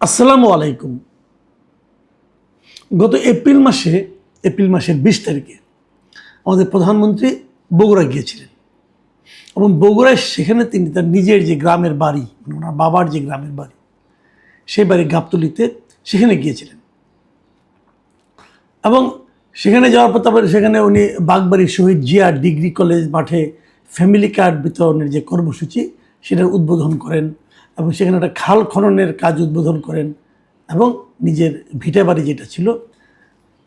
আসসালামু আলাইকুম। গত এপ্রিল মাসের 20 তারিখে আমাদের প্রধানমন্ত্রী বগুড়া গিয়েছিলেন এবং বগুড়ায় সেখানে তিনি তার নিজের যে গ্রামের বাড়ি, মানে ওনার বাবার যে গ্রামের বাড়ি, সেই বাড়ি গাবতলীতে সেখানে গিয়েছিলেন এবং সেখানে যাওয়ার পর তারপরে সেখানে উনি বাগবাড়ি শহীদ জিয়া ডিগ্রি কলেজ মাঠে ফ্যামিলি কার্ড বিতরণের যে কর্মসূচি সেটার উদ্বোধন করেন এবং সেখানে একটা খাল খননের কাজ উদ্বোধন করেন এবং নিজের ভিটা বাড়ি যেটা ছিল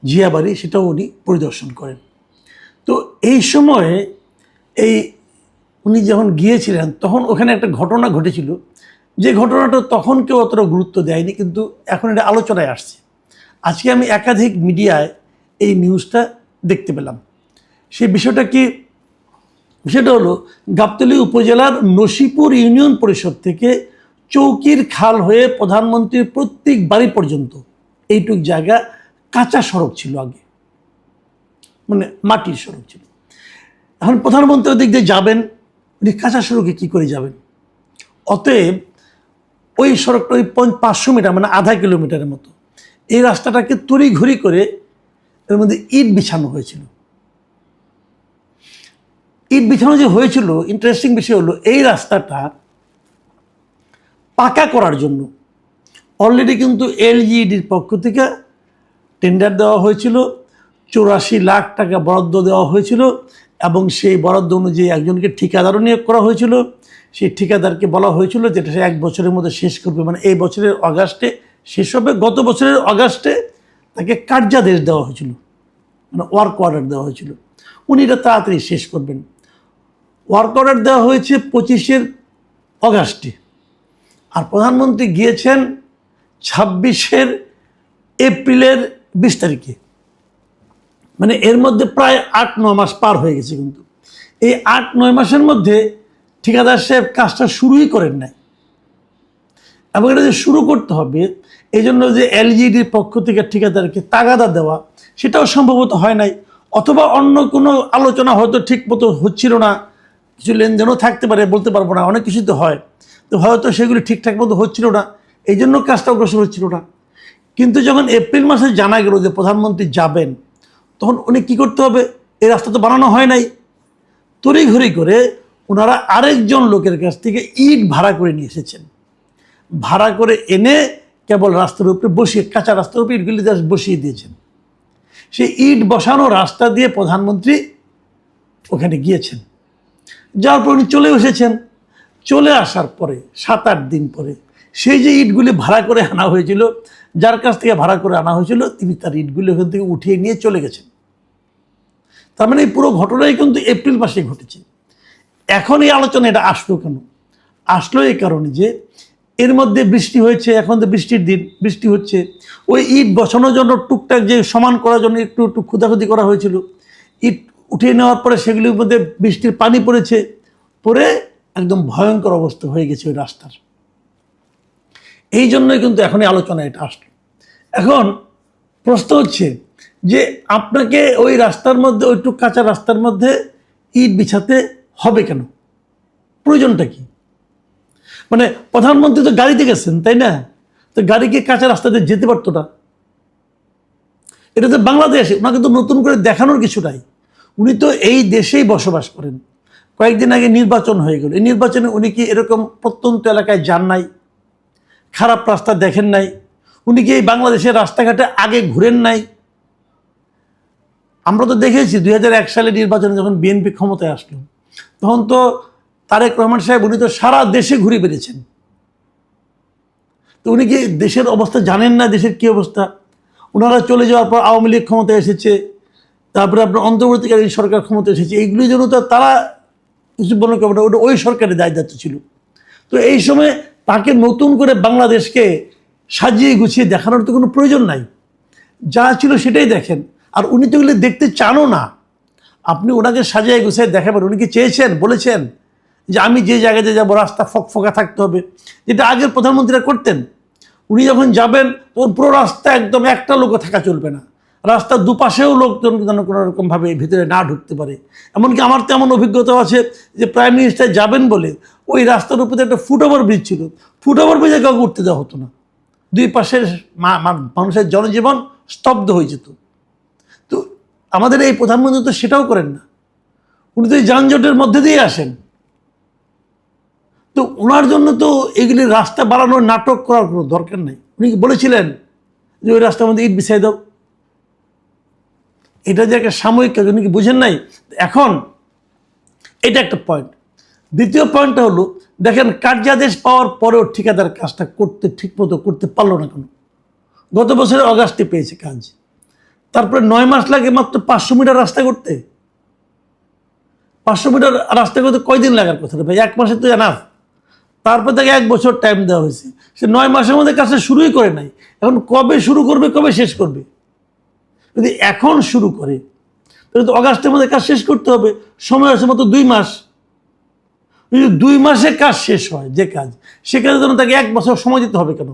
জিয়া বাড়ি সেটাও উনি পরিদর্শন করেন। তো এই সময়ে উনি যখন গিয়েছিলেন তখন ওখানে একটা ঘটনা ঘটেছিল, যে ঘটনাটা তখন কেউ অতটা গুরুত্ব দেয়নি, কিন্তু এখন এটা আলোচনায় আসছে। আজকে আমি একাধিক মিডিয়ায় এই নিউজটা দেখতে পেলাম। সেই বিষয়টা কি? সেটা হলো গাবতলী উপজেলার নসিপুর ইউনিয়ন পরিষদ থেকে চৌকির খাল হয়ে প্রধানমন্ত্রীর প্রত্যেক বাড়ি পর্যন্ত এইটুক জায়গা কাঁচা সড়ক ছিল, আগে মানে মাটির সড়ক ছিল। এখন প্রধানমন্ত্রী ওদিক দিয়ে যাবেন, উনি কাঁচা সড়কে কী করে যাবেন? অতএব ওই সড়কটা ওই 500 মিটার মানে আধা কিলোমিটারের মতো এই রাস্তাটাকে তড়িঘড়ি করে এর মধ্যে ইট বিছানো হয়েছিল। ইট বিছানো যে হয়েছিল, ইন্টারেস্টিং বিষয় হলো এই রাস্তাটা পাকা করার জন্য অলরেডি কিন্তু এলজিইডির পক্ষ থেকে টেন্ডার দেওয়া হয়েছিল, 84 লাখ টাকা বরাদ্দ দেওয়া হয়েছিল এবং সেই বরাদ্দ অনুযায়ী একজনকে ঠিকাদারও নিয়োগ করা হয়েছিল। সেই ঠিকাদারকে বলা হয়েছিল যেটা সে 1 বছরের মধ্যে শেষ করবে, মানে এই বছরের অগাস্টে শেষ হবে। গত বছরের অগাস্টে তাকে কার্যাদেশ দেওয়া হয়েছিল, মানে ওয়ার্ক অর্ডার দেওয়া হয়েছিল, উনি এটা তাড়াতাড়ি শেষ করবেন। ওয়ার্ক অর্ডার দেওয়া হয়েছে 25 অগাস্টে, আর প্রধানমন্ত্রী গিয়েছেন 26 এপ্রিলের 20 তারিখে, মানে এর মধ্যে প্রায় 8-9 মাস পার হয়ে গেছে। কিন্তু এই 8-9 মাসের মধ্যে ঠিকাদার সাহেব কাজটা শুরুই করেন নাই এবং এটা যে শুরু করতে হবে এই জন্য যে এলজিইডির পক্ষ থেকে ঠিকাদারকে তাগাদা দেওয়া সেটাও সম্ভবত হয় নাই, অথবা অন্য কোনো আলোচনা হয়তো ঠিক মতো হচ্ছিল না, কিছু লেনদেনও থাকতে পারে, বলতে পারবো না, অনেক কিছু তো হয়, তো হয়তো সেগুলি ঠিকঠাক মতো হচ্ছিল না, এই জন্য কাজটা অগ্রসর হচ্ছিল না। কিন্তু যখন এপ্রিল মাসে জানা গেল যে প্রধানমন্ত্রী যাবেন, তখন উনি কী করতে হবে? এই রাস্তা তো বানানো হয় নাই, তড়িঘড়ি করে ওনারা আরেকজন লোকের কাছ থেকে ইট ভাড়া করে নিয়ে এসেছেন। ভাড়া করে এনে কেবল রাস্তার উপরে বসিয়ে, কাঁচা রাস্তার উপরে ইটগুলি জাস্ট বসিয়ে দিয়েছেন। সেই ইট বসানো রাস্তা দিয়ে প্রধানমন্ত্রী ওখানে গিয়েছেন, যাওয়ার পর উনি চলে এসেছেন। চলে আসার পরে 7-8 দিন পরে সেই যে ইটগুলি ভাড়া করে আনা হয়েছিল, যার কাছ থেকে ভাড়া করে আনা হয়েছিল, তিনি তার ইটগুলি ওখান থেকে উঠিয়ে নিয়ে চলে গেছেন। তার মানে এই পুরো ঘটনাই কিন্তু এপ্রিল মাসে ঘটেছে। এখন এই আলোচনা এটা আসলো কেন? আসলো এই কারণে যে এর মধ্যে বৃষ্টি হয়েছে, এখন তো বৃষ্টির দিন, বৃষ্টি হচ্ছে, ওই ইট বসানোর জন্য টুকটাক যে সমান করার জন্য একটু একটু খুদাখুদি করা হয়েছিল, ইট উঠিয়ে নেওয়ার পরে সেগুলির মধ্যে বৃষ্টির পানি পড়েছে, পরে একদম ভয়ঙ্কর অবস্থা হয়ে গেছে ওই রাস্তার। এই জন্যই কিন্তু এখনই আলোচনা এটা আসলো। এখন প্রশ্ন হচ্ছে যে আপনাকে ওই রাস্তার মধ্যে, ওইটুক কাঁচা রাস্তার মধ্যে ইট বিছাতে হবে কেন? প্রয়োজনটা কি? মানে প্রধানমন্ত্রী তো গাড়িতে গেছেন, তাই না? তো গাড়িকে কাঁচা রাস্তাতে যেতে পারতো না? এটা তো বাংলাদেশ, ওনাকে তো নতুন করে দেখানোর কিছু নাই। উনি তো এই দেশেই বসবাস করেন। কয়েকদিন আগে নির্বাচন হয়ে গেল, এই নির্বাচনে উনি কি এরকম প্রত্যন্ত এলাকায় যান নাই? খারাপ রাস্তা দেখেন নাই? উনি কি এই বাংলাদেশের রাস্তাঘাটে আগে ঘুরেন নাই? আমরা তো দেখেছি 2001 সালে নির্বাচনে যখন বিএনপি ক্ষমতায় আসলো, তখন তো তারেক রহমান সাহেব উনি তো সারা দেশে ঘুরে বেড়েছেন। তো উনি কি দেশের অবস্থা জানেন না? দেশের কী অবস্থা? ওনারা চলে যাওয়ার পর আওয়ামী লীগ ক্ষমতায় এসেছে, তারপরে আপনার অন্তর্বর্তীকালীন সরকার ক্ষমতায় এসেছে, এইগুলির জন্য তো তারা কিছু মনে করবে না, ওটা ওই সরকারের দায়িত্ব ছিল। তো এই সময় তাকে নতুন করে বাংলাদেশকে সাজিয়ে গুছিয়ে দেখানোর তো কোনো প্রয়োজন নাই, যা ছিল সেটাই দেখেন। আর উনি তো এগুলো দেখতে চানও না। আপনি ওনাকে সাজিয়ে গুছিয়ে দেখাবেন, উনি কি চেয়েছেন, বলেছেন যে আমি যে জায়গাতে যাবো রাস্তা ফকফকা থাকতে হবে, যেটা আগের প্রধানমন্ত্রীরা করতেন? উনি যখন যাবেন তখন পুরো রাস্তা একদম একটা লোকও থাকা চলবে না, রাস্তার দুপাশেও লোকজন যেন কোনো রকমভাবে ভিতরে না ঢুকতে পারে। এমনকি আমার তো এমন অভিজ্ঞতা আছে যে প্রাইম মিনিস্টার যাবেন বলে ওই রাস্তার উপরে একটা ফুটওভার ব্রিজ ছিল, ফুটওভার ব্রিজে কাউকে উঠতে দেওয়া হতো না, দুই পাশের মানুষের জনজীবন স্তব্ধ হয়ে যেত। তো আমাদের এই প্রধানমন্ত্রী তো সেটাও করেন না, উনি তো এই যানজটের মধ্যে দিয়ে আসেন। তো ওনার জন্য তো এগুলি রাস্তা বাড়ানোর নাটক করার কোনো দরকার নেই। উনি বলেছিলেন যে ওই রাস্তার মধ্যে ইট বিছাই দাও, এটা যে একটা সাময়িক কাজ, উনি কি বুঝেন নাই? এখন এটা একটা পয়েন্ট। দ্বিতীয় পয়েন্টটা হলো, দেখেন কার্যাদেশ পাওয়ার পরেও ঠিকাদার কাজটা ঠিক মতো করতে পারলো না কেন? গত বছরের অগাস্টে পেয়েছে কাজ, তারপরে 9 মাস লাগে মাত্র 500 মিটার রাস্তা করতে। 500 মিটার রাস্তা করতে কয়দিন লাগার কথা ভাই? 1 মাসে তো জানা। তারপর তাকে 1 বছর টাইম দেওয়া হয়েছে, সে 9 মাসের মধ্যে কাজটা শুরুই করে নাই। এখন কবে শুরু করবে, কবে শেষ করবে? যদি এখন শুরু করে তাহলে তো অগাস্টের মধ্যে কাজ শেষ করতে হবে, সময় আছে মাত্র 2 মাস। যদি 2 মাসে কাজ শেষ হয় যে কাজ, সে কাজের জন্য তাকে 1 বছর সময় দিতে হবে কেন?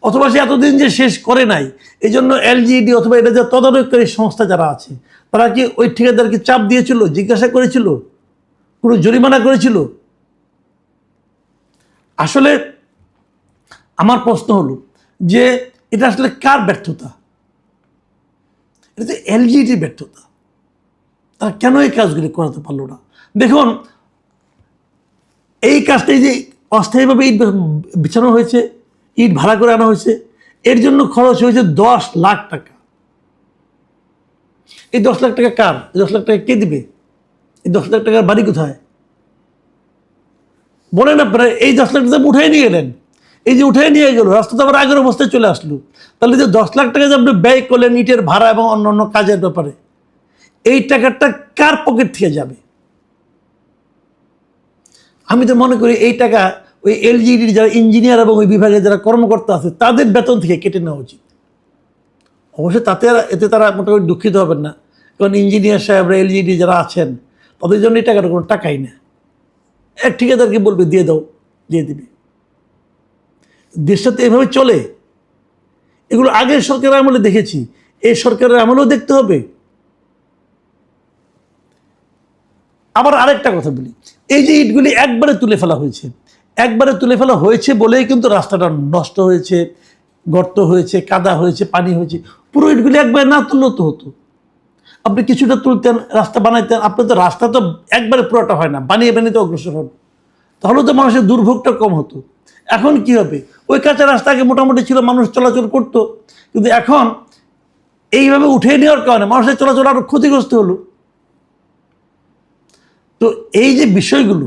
অথবা সে এতদিন যে শেষ করে নাই, এই জন্য এলজিইডি অথবা এটা যে তদারককারী সংস্থা যারা আছে, তারা কি ওই ঠিকাদারকে চাপ দিয়েছিল, জিজ্ঞাসা করেছিল, কোনো জরিমানা করেছিল? আসলে আমার প্রশ্ন হলো যে এটা আসলে কার ব্যর্থতা? এটা তো এলজিইডির ব্যর্থতা। তারা কেন এই কাজগুলি করাতে পারলো না? দেখুন, এই কাজটাই যে অস্থায়ীভাবে ইট বিছানো হয়েছে, ইট ভাড়া করে আনা হয়েছে, এর জন্য খরচ হয়েছে 10 লাখ টাকা। এই 10 লাখ টাকা কার? 10 লাখ টাকা কে দিবে? এই 10 লাখ টাকার বাড়ি কোথায় বলেন আপনারা? এই 10 লাখ টাকা উঠাই নিয়ে গেলেন, এই যে উঠাই নিয়ে গেল, রাস্তা তো আবার আগের অবস্থায় চলে আসলো। তাহলে যে 10 লাখ টাকা যে আপনি ব্যয় করলেন ইটের ভাড়া এবং অন্যান্য কাজের ব্যাপারে, এই টাকাটা কার পকেট থেকে যাবে? আমি তো মনে করি এই টাকা ওই এলজিইডির যারা ইঞ্জিনিয়ার এবং ওই বিভাগের যারা কর্মকর্তা আছে তাদের বেতন থেকে কেটে নেওয়া উচিত। অবশ্যই এতে তারা মোটামুটি দুঃখিত হবেন না, কারণ ইঞ্জিনিয়ার সাহেবরা এলজিইডি যারা আছেন তাদের জন্য এই টাকাটা কোনো টাকাই না। এক ঠিকাদারকে বলবে দিয়ে দাও, দিয়ে দিবে। দেশটা তো এভাবে চলে। এগুলো আগের সরকারের আমলে দেখেছি, এই সরকারের আমলেও দেখতে হবে। আবার আরেকটা কথা বলি, এই যে ইটগুলি একবারে তুলে ফেলা হয়েছে বলেই কিন্তু রাস্তাটা নষ্ট হয়েছে, গর্ত হয়েছে, কাদা হয়েছে, পানি হয়েছে। পুরো ইটগুলি একবারে না তুললেও তো হতো। আপনি কিছুটা তুলতেন, রাস্তা বানাইতেন। আপনার তো রাস্তা তো একবারে পুরোটা হয় না, বানিয়ে তো অগ্রসর হন, তাহলে তো মানুষের দুর্ভোগটা কম হতো। এখন কি হবে? ওই কাঁচা রাস্তাকে মোটামুটি ছিল, মানুষ চলাচল করত, কিন্তু এখন এইভাবে উঠে নেওয়ার কারণে মানুষের চলাচল আরো ক্ষতিগ্রস্ত হলো। তো এই যে বিষয়গুলো,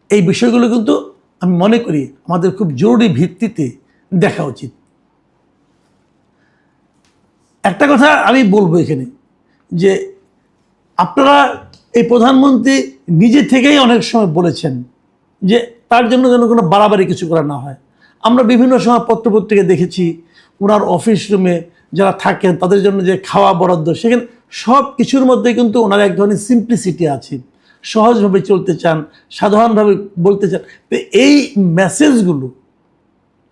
এই বিষয়গুলো কিন্তু আমি মনে করি আমাদের খুব জরুরি ভিত্তিতে দেখা উচিত। একটা কথা আমি বলবো এখানে, যে আপনারা এই প্রধানমন্ত্রী নিজে থেকেই অনেক সময় বলেছেন যে তার জন্য যেন কোনো বাড়াবাড়ি কিছু করা না হয়। আমরা বিভিন্ন সময় পত্রপত্রিকা দেখেছি, ওনার অফিস রুমে যারা থাকেন তাদের জন্য যে খাওয়া বরাদ্দ, সেখানে সব কিছুর মধ্যে কিন্তু ওনার এক ধরনের সিম্পলিসিটি আছে, সহজভাবে চলতে চান, সাধারণভাবে বলতে চান। তো এই মেসেজগুলো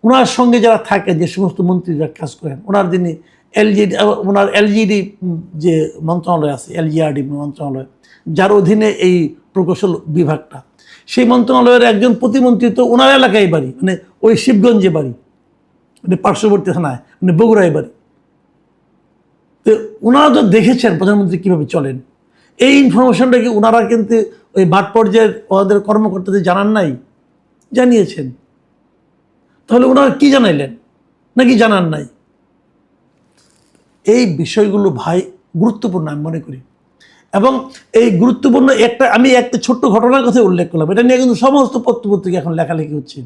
ওনার সঙ্গে যারা থাকেন, যে সমস্ত মন্ত্রীরা কাজ করেন, ওনার এলজিডি যে মন্ত্রণালয় আছে, এলজিআরডি মন্ত্রণালয়, যার অধীনে এই প্রকৌশল বিভাগটা, সেই মন্ত্রণালয়ের একজন প্রতিমন্ত্রী তো ওনার এলাকায় বাড়ি, মানে ওই শিবগঞ্জে বাড়ি, মানে পার্শ্ববর্তী থানায়, মানে বগুড়ায় বাড়ি। তো ওনারা তো দেখেছেন প্রধানমন্ত্রী কীভাবে চলেন। এই ইনফরমেশনটা কি ওনারা কিন্তু ওই মাঠ পর্যায়ের ওদের কর্মকর্তাদের জানান নাই? জানিয়েছেন। তাহলে ওনারা কি জানাইলেন, নাকি জানান নাই? এই বিষয়গুলো ভাই গুরুত্বপূর্ণ আমি মনে করি। এবং এই গুরুত্বপূর্ণ আমি একটা ছোট্ট ঘটনার কথা উল্লেখ করলাম, এটা নিয়ে কিন্তু সমস্ত পত্রপত্রিকা এখন লেখালেখি হচ্ছে।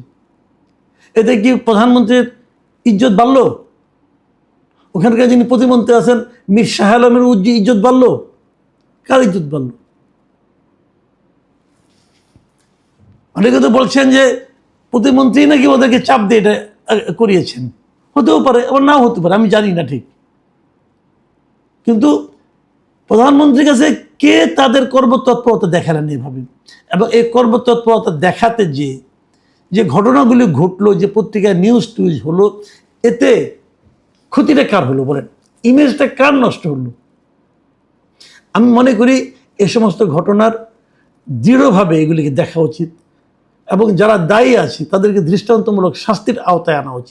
এতে কি প্রধানমন্ত্রীর ইজ্জত বাড়ল? ওখানকার যিনি প্রতিমন্ত্রী আছেন মীর শাহ আলমের ইজ্জত বাড়ল? কার ইজ্জত বাড়ল? অনেকে তো বলছেন যে প্রতিমন্ত্রী নাকি ওদেরকে চাপ দিয়ে এটা করিয়েছেন। হতেও পারে, আবার নাও হতে পারে, আমি জানি না ঠিক। কিন্তু প্রধানমন্ত্রীর কাছে কে তাদের কর্মতৎপরতা দেখালেন এভাবে? এবং এই কর্মতৎপরতা দেখাতে যে ঘটনাগুলি ঘটলো, যে পত্রিকায় নিউজ হলো, এতে ক্ষতিটা কার হলো বলেন? ইমেজটা কার নষ্ট হলো? আমি মনে করি এ সমস্ত ঘটনার দৃঢ়ভাবে এগুলিকে দেখা উচিত এবং যারা দায়ী আছে তাদেরকে দৃষ্টান্তমূলক শাস্তির আওতায় আনা উচিত।